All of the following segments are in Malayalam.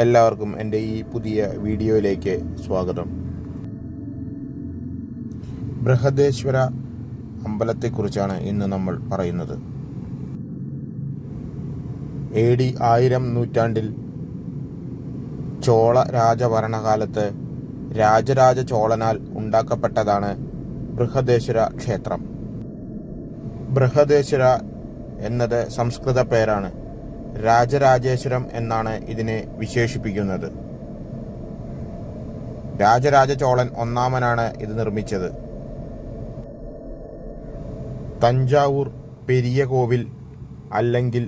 എല്ലാവർക്കും എൻ്റെ ഈ പുതിയ വീഡിയോയിലേക്ക് സ്വാഗതം. ബൃഹദേശ്വര അമ്പലത്തെക്കുറിച്ചാണ് ഇന്ന് നമ്മൾ പറയുന്നത്. AD 1000 നൂറ്റാണ്ടിൽ ചോള രാജഭരണകാലത്ത് രാജരാജ ചോളനാൽ ഉണ്ടാക്കപ്പെട്ടതാണ് ബൃഹദേശ്വര ക്ഷേത്രം. ബൃഹദേശ്വര എന്നത് സംസ്കൃത പേരാണ്. രാജരാജേശ്വരം എന്നാണ് ഇതിനെ വിശേഷിപ്പിക്കുന്നത്. രാജരാജ ചോളൻ ഒന്നാമനാണ് ഇത് നിർമ്മിച്ചത്. തഞ്ചാവൂർ പെരിയ കോവിൽ അല്ലെങ്കിൽ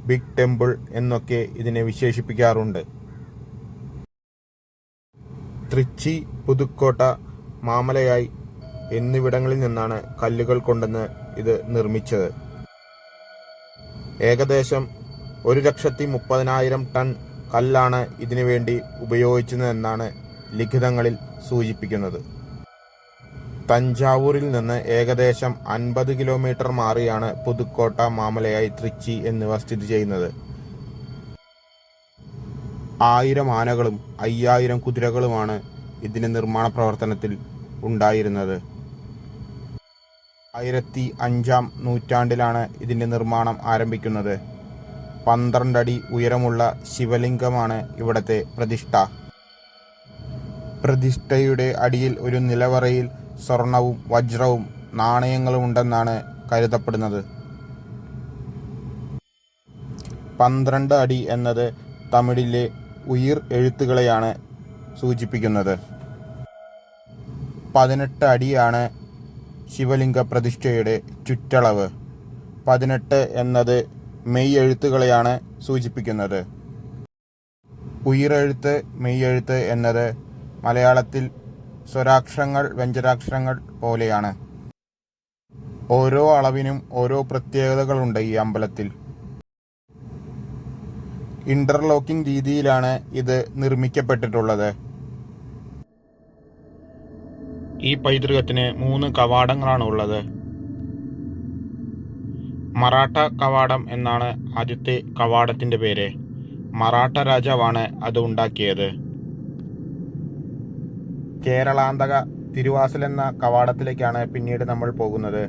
ബിഗ് ടെമ്പിൾ എന്നൊക്കെ ഇതിനെ വിശേഷിപ്പിക്കാറുണ്ട്. തൃച്ചി, പുതുക്കോട്ട, മാമലയായി എന്നിവിടങ്ങളിൽ നിന്നാണ് കല്ലുകൾ കൊണ്ടുവന്ന് ഇത് നിർമ്മിച്ചത്. ഏകദേശം 1,30,000 ടൺ കല്ലാണ് ഇതിനു വേണ്ടി ഉപയോഗിച്ചതെന്നാണ് ലിഖിതങ്ങളിൽ സൂചിപ്പിക്കുന്നത്. തഞ്ചാവൂരിൽ നിന്ന് ഏകദേശം 50 കിലോമീറ്റർ മാറിയാണ് പുതുക്കോട്ട, മാമലയായി, തൃച്ചി എന്നിവ സ്ഥിതി ചെയ്യുന്നത്. 1000 ആനകളും 5000 കുതിരകളുമാണ് ഇതിന് നിർമ്മാണ പ്രവർത്തനത്തിൽ ഉണ്ടായിരുന്നത്. 1005 നൂറ്റാണ്ടിലാണ് ഇതിൻ്റെ നിർമ്മാണം ആരംഭിക്കുന്നത്. 12 അടി ഉയരമുള്ള ശിവലിംഗമാണ് ഇവിടത്തെ പ്രതിഷ്ഠ. പ്രതിഷ്ഠയുടെ അടിയിൽ ഒരു നിലവറയിൽ സ്വർണവും വജ്രവും നാണയങ്ങളും ഉണ്ടെന്നാണ് കരുതപ്പെടുന്നത്. 12 അടി എന്നത് തമിഴിലെ ഉയിർ എഴുത്തുകളെയാണ് സൂചിപ്പിക്കുന്നത്. 18 അടിയാണ് ശിവലിംഗ പ്രതിഷ്ഠയുടെ ചുറ്റളവ്. 18 എന്നത് മെയ് എഴുത്തുകളെയാണ് സൂചിപ്പിക്കുന്നത്. ഉയിരെഴുത്ത്, മെയ് എഴുത്ത് എന്നത് മലയാളത്തിൽ സ്വരാക്ഷരങ്ങൾ, വ്യഞ്ജനാക്ഷരങ്ങൾ പോലെയാണ്. ഓരോ അളവിനും ഓരോ പ്രത്യേകതകളുണ്ട് ഈ അമ്പലത്തിൽ. ഇന്റർലോക്കിംഗ് രീതിയിലാണ് ഇത് നിർമ്മിക്കപ്പെട്ടിട്ടുള്ളത്. ഈ പൈതൃകത്തിന് 3 കവാടങ്ങളാണ് ഉള്ളത്. മറാഠ കവാടം എന്നാണ് ആദ്യത്തെ കവാടത്തിൻ്റെ പേര്. മറാഠ രാജാവാണ് അത് ഉണ്ടാക്കിയത്. കേരളാന്തക തിരുവാസൽ എന്ന കവാടത്തിലേക്കാണ് പിന്നീട് നമ്മൾ പോകുന്നത്.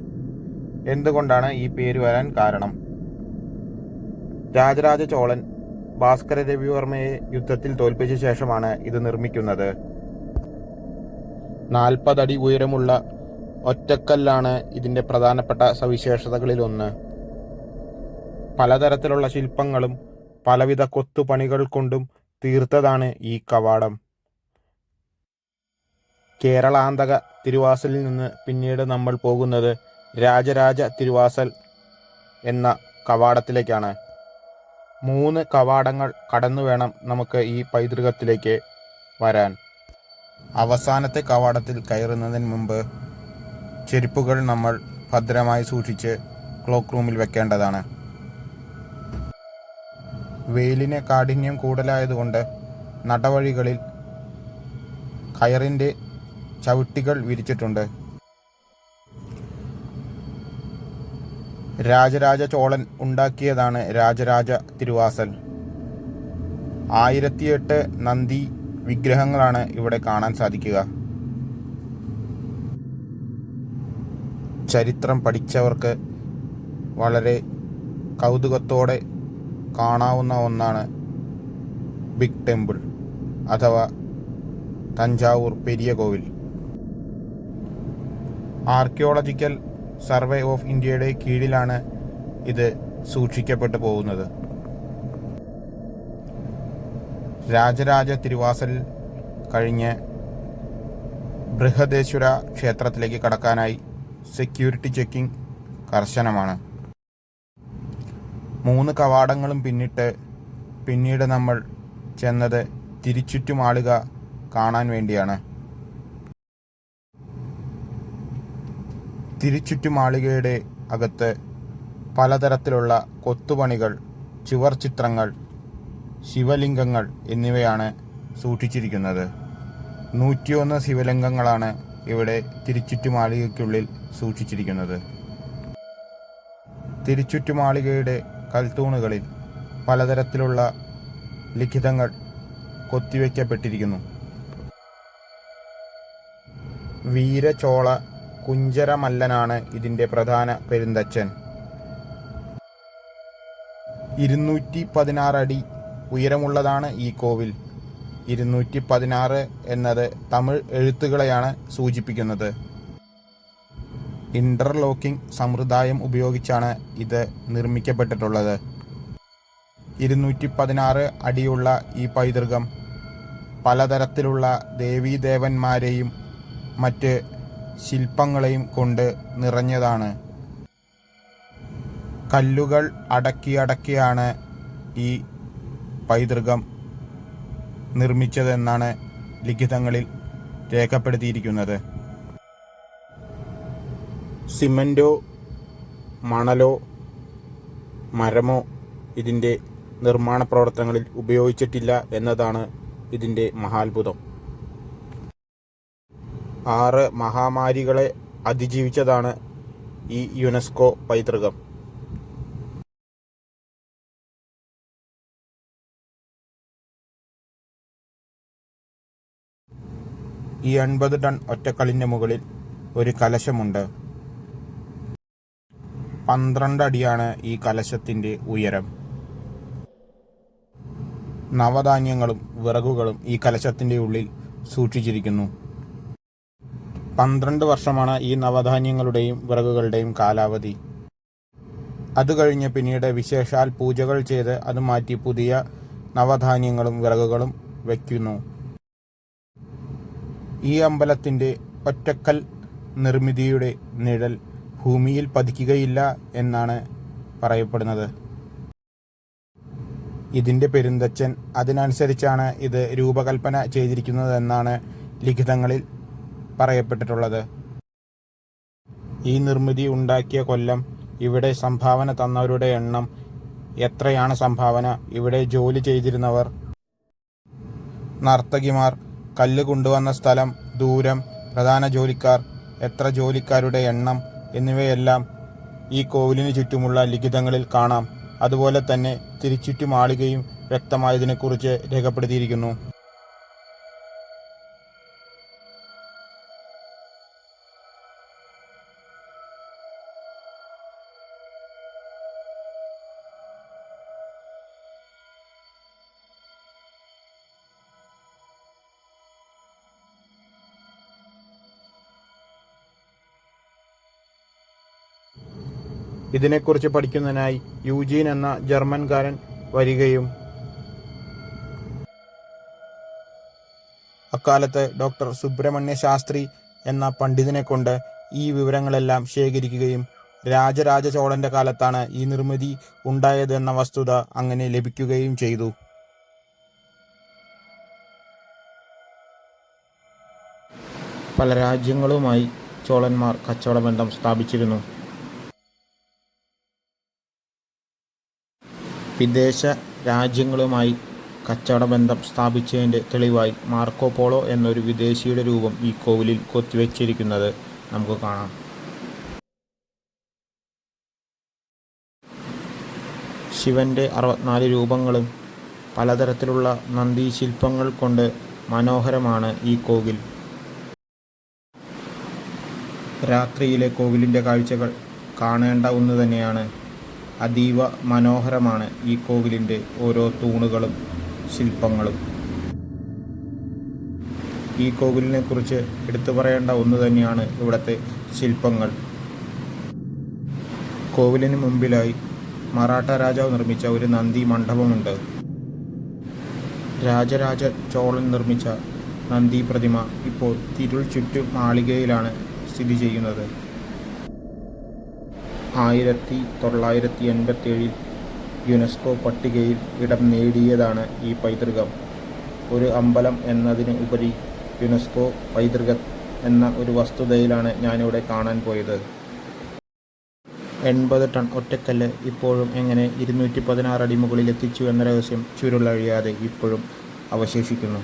എന്തുകൊണ്ടാണ് ഈ പേര് വരാൻ കാരണം? രാജരാജ ചോളൻ ഭാസ്കര രവിവർമ്മയെ യുദ്ധത്തിൽ തോൽപ്പിച്ച ശേഷമാണ് ഇത് നിർമ്മിക്കുന്നത്. 40 അടി ഉയരമുള്ള ഒറ്റക്കല്ലാണ് ഇതിൻ്റെ പ്രധാനപ്പെട്ട സവിശേഷതകളിലൊന്ന്. പലതരത്തിലുള്ള ശില്പങ്ങളും പലവിധ കൊത്തുപണികൾ കൊണ്ടും തീർത്തതാണ് ഈ കവാടം. കേരളാന്തക തിരുവാസലിൽ നിന്ന് പിന്നീട് നമ്മൾ പോകുന്നത് രാജരാജ തിരുവാസൽ എന്ന കവാടത്തിലേക്കാണ്. 3 കവാടങ്ങൾ കടന്നു വേണം നമുക്ക് ഈ പൈതൃകത്തിലേക്ക് വരാൻ. അവസാനത്തെ കവാടത്തിൽ കയറുന്നതിന് മുമ്പ് ചെരുപ്പുകൾ നമ്മൾ ഭദ്രമായി സൂക്ഷിച്ച് ക്ലോക്ക് റൂമിൽ വെക്കേണ്ടതാണ്. വെയിലിന് കാഠിന്യം കൂടുതലായതുകൊണ്ട് നടവഴികളിൽ കയറിൻ്റെ ചവിട്ടികൾ വിരിച്ചിട്ടുണ്ട്. രാജരാജ ചോളൻ ഉണ്ടാക്കിയതാണ് രാജരാജ തിരുവാസൽ. 1008 നന്ദി വിഗ്രഹങ്ങളാണ് ഇവിടെ കാണാൻ സാധിക്കുക. ചരിത്രം പഠിച്ചവർക്ക് വളരെ കൗതുകത്തോടെ കാണാവുന്ന ഒന്നാണ് ബിഗ് ടെമ്പിൾ അഥവാ തഞ്ചാവൂർ പെരിയ കോവിൽ. ആർക്കിയോളജിക്കൽ സർവേ ഓഫ് ഇന്ത്യയുടെ കീഴിലാണ് ഇത് സൂക്ഷിക്കപ്പെട്ടു പോകുന്നത്. രാജരാജ തിരുവാസൽ കഴിഞ്ഞ് ബൃഹദേശ്വര ക്ഷേത്രത്തിലേക്ക് കടക്കാനായി സെക്യൂരിറ്റി ചെക്കിംഗ് കർശനമാണ്. 3 കവാടങ്ങളും പിന്നീട് നമ്മൾ ചെന്നത് തിരുച്ചുറ്റുമാളിക കാണാൻ വേണ്ടിയാണ്. തിരുച്ചുറ്റുമാളികയുടെ അകത്ത് പലതരത്തിലുള്ള കൊത്തുപണികൾ, ചുവർ ചിത്രങ്ങൾ, ശിവലിംഗങ്ങൾ എന്നിവയാണ് സൂക്ഷിച്ചിരിക്കുന്നത്. 101 ശിവലിംഗങ്ങളാണ് ഇവിടെ തിരുച്ചുറ്റുമാളികയ്ക്കുള്ളിൽ സൂക്ഷിച്ചിരിക്കുന്നത്. തിരുച്ചുറ്റുമാളികയുടെ കൽത്തൂണുകളിൽ പലതരത്തിലുള്ള ലിഖിതങ്ങൾ കൊത്തിവെക്കപ്പെട്ടിരിക്കുന്നു. വീരചോള കുഞ്ചരമല്ലനാണ് ഇതിൻ്റെ പ്രധാന പെരുന്തച്ചൻ. 216 അടി ഉയരമുള്ളതാണ് ഈ കോവിൽ. 216 എന്നത് തമിഴ് എഴുത്തുകളെയാണ് സൂചിപ്പിക്കുന്നത്. ഇൻ്റർലോക്കിംഗ് സമ്പ്രദായം ഉപയോഗിച്ചാണ് ഇത് നിർമ്മിക്കപ്പെട്ടിട്ടുള്ളത്. 216 അടിയുള്ള ഈ പൈതൃകം പലതരത്തിലുള്ള ദേവീദേവന്മാരെയും മറ്റ് ശില്പങ്ങളെയും കൊണ്ട് നിറഞ്ഞതാണ്. കല്ലുകൾ അടക്കിയാണ് ഈ പൈതൃകം നിർമ്മിച്ചതെന്നാണ് ലിഖിതങ്ങളിൽ രേഖപ്പെടുത്തിയിരിക്കുന്നത്. സിമൻറ്റോ മണലോ മരമോ ഇതിൻ്റെ നിർമ്മാണ പ്രവർത്തനങ്ങളിൽ ഉപയോഗിച്ചിട്ടില്ല എന്നതാണ് ഇതിൻ്റെ മഹാത്ഭുതം. 6 മഹാമാരികളെ അതിജീവിച്ചതാണ് ഈ യുനെസ്കോ പൈതൃകം. ഈ 80 ടൺ ഒറ്റക്കല്ലിൻ്റെ മുകളിൽ ഒരു കലശമുണ്ട്. 12 അടിയാണ് ഈ കലശത്തിൻ്റെ ഉയരം. നവധാന്യങ്ങളും വിറകുകളും ഈ കലശത്തിൻ്റെ ഉള്ളിൽ സൂക്ഷിച്ചിരിക്കുന്നു. 12 വർഷമാണ് ഈ നവധാന്യങ്ങളുടെയും വിറകുകളുടെയും കാലാവധി. അത് കഴിഞ്ഞ് പിന്നീട് വിശേഷാൽ പൂജകൾ ചെയ്ത് അത് മാറ്റി പുതിയ നവധാന്യങ്ങളും വിറകുകളും വയ്ക്കുന്നു. ഈ അമ്പലത്തിൻ്റെ ഒറ്റക്കൽ നിർമ്മിതിയുടെ നിഴൽ ഭൂമിയിൽ പതിക്കുകയില്ല എന്നാണ് പറയപ്പെടുന്നത്. ഇതിൻ്റെ പെരുന്തച്ചൻ അതിനനുസരിച്ചാണ് ഇത് രൂപകൽപ്പന ചെയ്തിരിക്കുന്നതെന്നാണ് ലിഖിതങ്ങളിൽ പറയപ്പെട്ടിട്ടുള്ളത്. ഈ നിർമ്മിതി ഉണ്ടാക്കിയ കൊല്ലം, ഇവിടെ സംഭാവന തന്നവരുടെ എണ്ണം, എത്രയാണ് സംഭാവന, ഇവിടെ ജോലി ചെയ്തിരുന്നവർ, നർത്തകിമാർ, കല്ല് കൊണ്ടുവന്ന സ്ഥലം, ദൂരം, പ്രധാന ജോലിക്കാർ, എത്ര ജോലിക്കാരുടെ എണ്ണം എന്നിവയെല്ലാം ഈ കോവിലിന് ചുറ്റുമുള്ള ലിഖിതങ്ങളിൽ കാണാം. അതുപോലെ തന്നെ തിരുച്ചുറ്റുമാളികയും വ്യക്തമായതിനെക്കുറിച്ച് രേഖപ്പെടുത്തിയിരിക്കുന്നു. ഇതിനെക്കുറിച്ച് പഠിക്കുന്നതിനായി യൂജീൻ എന്ന ജർമ്മൻകാരൻ വരികയും അക്കാലത്ത് ഡോക്ടർ സുബ്രഹ്മണ്യ ശാസ്ത്രി എന്ന പണ്ഡിതനെ കൊണ്ട് ഈ വിവരങ്ങളെല്ലാം ശേഖരിക്കുകയും രാജരാജ ചോളൻ്റെ കാലത്താണ് ഈ നിർമ്മിതി ഉണ്ടായതെന്ന വസ്തുത അങ്ങനെ ലഭിക്കുകയും ചെയ്തു. പല രാജ്യങ്ങളുമായി ചോളന്മാർ കച്ചവട ബന്ധം സ്ഥാപിച്ചിരുന്നു. വിദേശ രാജ്യങ്ങളുമായി കച്ചവട ബന്ധം സ്ഥാപിച്ചതിൻ്റെ തെളിവായി മാർക്കോ പോളോ എന്നൊരു വിദേശിയുടെ രൂപം ഈ കോവിലിൽ കൊത്തിവെച്ചിരിക്കുന്നത് നമുക്ക് കാണാം. ശിവൻ്റെ 64 രൂപങ്ങളും പലതരത്തിലുള്ള നന്ദി ശില്പങ്ങൾ കൊണ്ട് മനോഹരമാണ് ഈ കോവിൽ. രാത്രിയിലെ കോവിലിൻ്റെ കാഴ്ചകൾ കാണേണ്ട ഒന്ന് തന്നെയാണ്. അതീവ മനോഹരമാണ് ഈ കോവിലിൻ്റെ ഓരോ തൂണുകളും ശില്പങ്ങളും. ഈ കോവിലിനെക്കുറിച്ച് എടുത്തു പറയേണ്ട ഒന്ന് തന്നെയാണ് ഇവിടുത്തെ ശില്പങ്ങൾ. കോവിലിന് മുമ്പിലായി മറാഠ രാജാവ് നിർമ്മിച്ച ഒരു നന്ദി മണ്ഡപമുണ്ട്. രാജരാജ ചോളൻ നിർമ്മിച്ച നന്ദി പ്രതിമ ഇപ്പോൾ തിരുൾ ചുറ്റും മാളികയിലാണ് സ്ഥിതി ചെയ്യുന്നത്. 1987 യുനെസ്കോ പട്ടികയിൽ ഇടം നേടിയതാണ് ഈ പൈതൃകം. ഒരു അമ്പലം എന്നതിന് ഉപരി യുനെസ്കോ പൈതൃകം എന്ന ഒരു വസ്തുതയിലാണ് ഞാനിവിടെ കാണാൻ പോയത്. 80 ടൺ ഒറ്റക്കല്ല് ഇപ്പോഴും എങ്ങനെ 216 അടി മുകളിലെത്തിച്ചു എന്ന രഹസ്യം ചുരുളഴിയാതെ ഇപ്പോഴും അവശേഷിക്കുന്നു.